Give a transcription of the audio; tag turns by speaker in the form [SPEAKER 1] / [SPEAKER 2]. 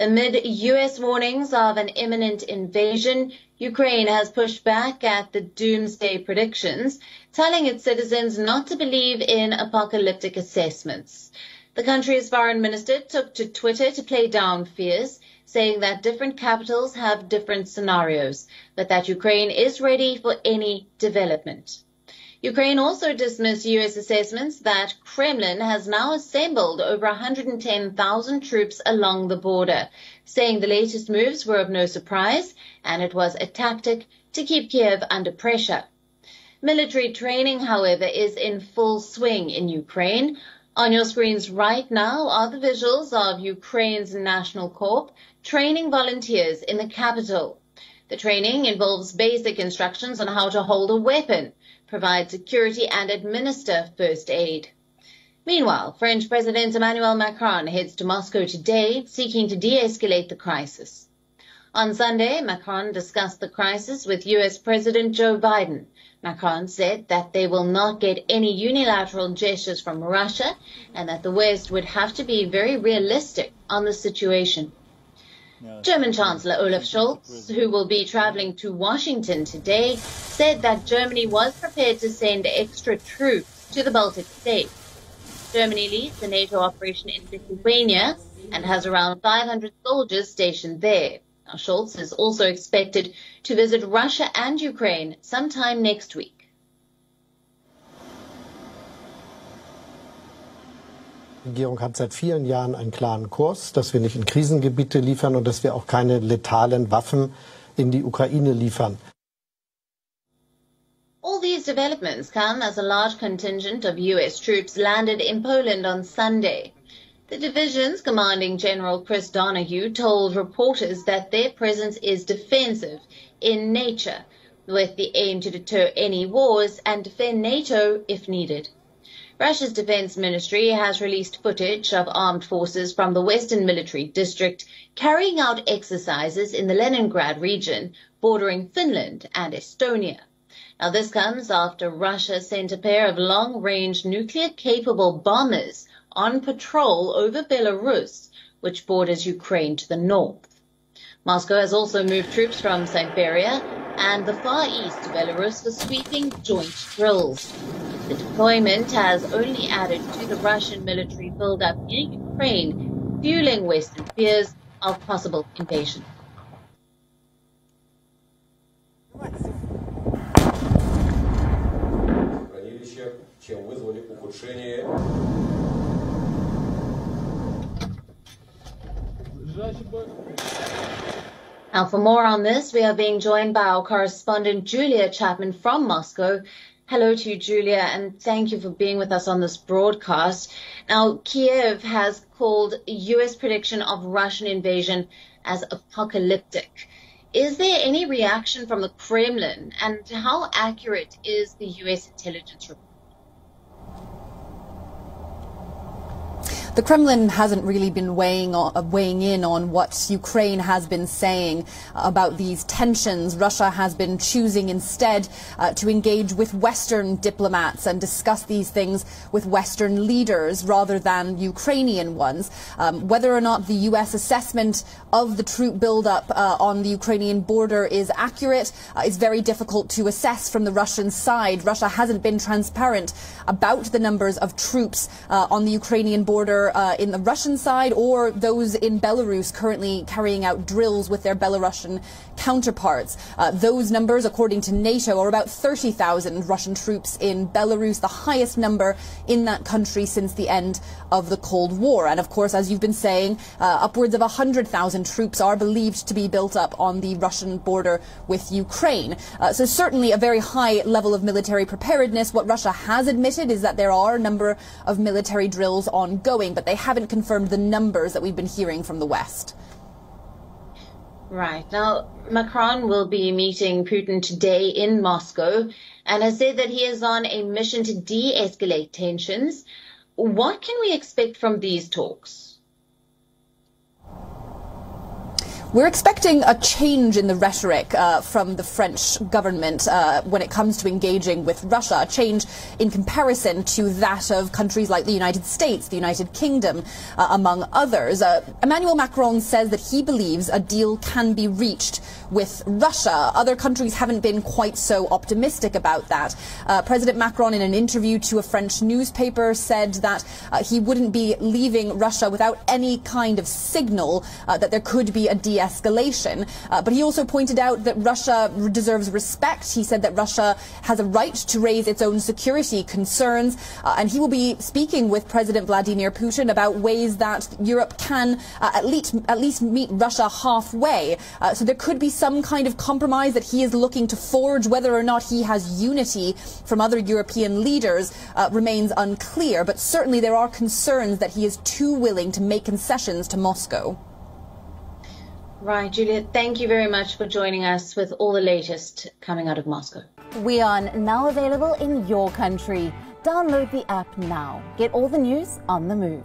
[SPEAKER 1] Amid U.S. warnings of an imminent invasion, Ukraine has pushed back at the doomsday predictions, telling its citizens not to believe in apocalyptic assessments. The country's foreign minister took to Twitter to play down fears, saying that different capitals have different scenarios, but that Ukraine is ready for any development. Ukraine also dismissed U.S. assessments that Kremlin has now assembled over 110,000 troops along the border, saying the latest moves were of no surprise and it was a tactic to keep Kiev under pressure. Military training, however, is in full swing in Ukraine. On your screens right now are the visuals of Ukraine's National Corps training volunteers in the capital. The training involves basic instructions on how to hold a weapon, provide security and administer first aid. Meanwhile, French President Emmanuel Macron heads to Moscow today, seeking to de-escalate the crisis. On Sunday, Macron discussed the crisis with U.S. President Joe Biden. Macron said that they will not get any unilateral gestures from Russia and that the West would have to be very realistic on the situation. German Chancellor Olaf Scholz, who will be traveling to Washington today, said that Germany was prepared to send extra troops to the Baltic states. Germany leads the NATO operation in Lithuania and has around 500 soldiers stationed there. Now, Scholz is also expected to visit Russia and Ukraine sometime next week.
[SPEAKER 2] Die Regierung hat seit vielen Jahren einen klaren Kurs, dass wir nicht in Krisengebiete liefern und dass wir auch keine letalen Waffen in die Ukraine liefern.
[SPEAKER 1] All these developments come as a large contingent of U.S. troops landed in Poland on Sunday. The division's commanding General Chris Donahue told reporters that their presence is defensive in nature, with the aim to deter any wars and defend NATO if needed. Russia's defense ministry has released footage of armed forces from the Western Military District carrying out exercises in the Leningrad region bordering Finland and Estonia. Now, this comes after Russia sent a pair of long-range nuclear-capable bombers on patrol over Belarus, which borders Ukraine to the north. Moscow has also moved troops from Siberia and the Far East to Belarus for sweeping joint drills. The deployment has only added to the Russian military build-up in Ukraine, fueling Western fears of possible invasion. Now, for more on this, we are being joined by our correspondent Julia Chapman from Moscow. Hello to you, Julia, and thank you for being with us on this broadcast. Now, Kiev has called U.S. prediction of Russian invasion as apocalyptic. Is there any reaction from the Kremlin, and how accurate is the U.S. intelligence report?
[SPEAKER 3] The Kremlin hasn't really been weighing in on what Ukraine has been saying about these tensions. Russia has been choosing instead to engage with Western diplomats and discuss these things with Western leaders rather than Ukrainian ones. Whether or not the U.S. assessment of the troop buildup on the Ukrainian border is accurate is very difficult to assess from the Russian side. Russia hasn't been transparent about the numbers of troops on the Ukrainian border in the Russian side or those in Belarus currently carrying out drills with their Belarusian counterparts. Those numbers, according to NATO, are about 30,000 Russian troops in Belarus, the highest number in that country since the end of the Cold War. And of course, as you've been saying, upwards of 100,000 troops are believed to be built up on the Russian border with Ukraine. So certainly a very high level of military preparedness. What Russia has admitted is that there are a number of military drills ongoing, but they haven't confirmed the numbers that we've been hearing from the West.
[SPEAKER 1] Right. Now, Macron will be meeting Putin today in Moscow and has said that he is on a mission to de-escalate tensions. What can we expect from these talks?
[SPEAKER 3] We're expecting a change in the rhetoric from the French government when it comes to engaging with Russia, a change in comparison to that of countries like the United States, the United Kingdom, among others. Emmanuel Macron says that he believes a deal can be reached with Russia. Other countries haven't been quite so optimistic about that. President Macron, in an interview to a French newspaper, said that he wouldn't be leaving Russia without any kind of signal that there could be a de-escalation. But he also pointed out that Russia deserves respect. He said that Russia has a right to raise its own security concerns, and he will be speaking with President Vladimir Putin about ways that Europe can at least meet Russia halfway. So there could be some kind of compromise that he is looking to forge. Whether or not he has unity from other European leaders remains unclear, but certainly there are concerns that he is too willing to make concessions to Moscow.
[SPEAKER 1] Right, Juliet, thank you very much for joining us with all the latest coming out of Moscow.
[SPEAKER 4] We are now available in your country. Download the app now. Get all the news on the move.